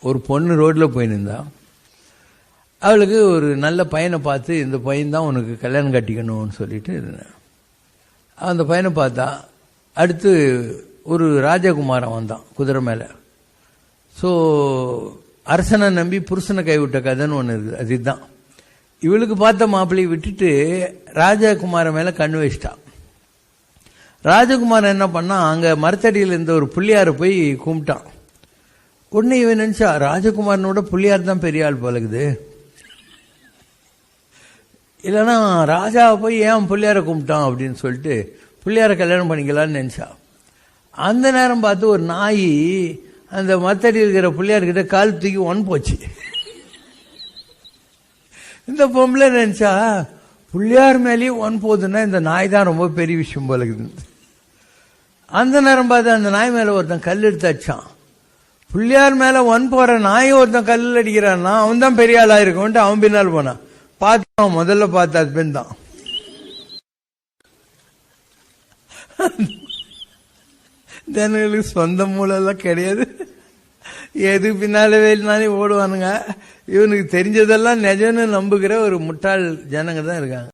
ஒரு பொண்ணு ரோட்டில் போய் நின்றா. அவளுக்கு ஒரு நல்ல பையனை பார்த்து, இந்த பையன் தான் உனக்கு கல்யாணம் கட்டிக்கணும்னு சொல்லிட்டு அந்த பையனை பார்த்தா. அடுத்து ஒரு ராஜகுமாரன் வந்தான் குதிரை மேலே. ஸோ அரசனை நம்பி புருஷனை கைவிட்ட கதைன்னு ஒன்று இருக்குது. அதுதான் இவளுக்கு பார்த்த மாப்பிள்ளையை விட்டுட்டு ராஜகுமாரன் மேலே கண்ணு வச்சிட்டான். ராஜகுமாரன் என்ன பண்ணா, அங்கே மரத்தடியில் இருந்த ஒரு புள்ளியாரை போய் கும்பிட்டான். உடனே இவன் நினைச்சா, ராஜகுமாரனோட புள்ளியார் தான் பெரிய ஆள் போலகுது, இல்லைன்னா ராஜாவை போய் ஏன் புள்ளியாரை கும்பிட்டான் அப்படின்னு சொல்லிட்டு புள்ளியாரை கல்யாணம் பண்ணிக்கலான்னு நினைச்சா. அந்த நேரம் பார்த்து ஒரு நாய் அந்த மரத்தடி இருக்கிற புள்ளியார்கிட்ட கால் தூக்கி ஒன் போச்சு. இந்த பொம்பளை நினைச்சா, புள்ளியார் மேலேயும் ஒன் போகுதுன்னா இந்த நாய் தான் ரொம்ப பெரிய விஷயம் போல இருக்குது. அந்த நேரம் பார்த்து அந்த நாய் மேல ஒருத்தன் கல் எடுத்து அடிச்சான். புள்ளியார் மேல ஒன் போற நாய் ஒருத்தன் கல் அடிக்கிறான்னா அவன் தான் பெரிய ஆளா இருக்கும்ட்டு அவன் பின்னால் போனான். பார்த்தான், முதல்ல பார்த்த ஹஸ்பண்ட் தான். ஜனங்களுக்கு சொந்த மூலெல்லாம் கிடையாது, எது பின்னால வேலைனாலே ஓடுவானுங்க. இவனுக்கு தெரிஞ்சதெல்லாம் நிஜம்னு நம்புகிற ஒரு முட்டாள் ஜனங்க தான் இருக்காங்க.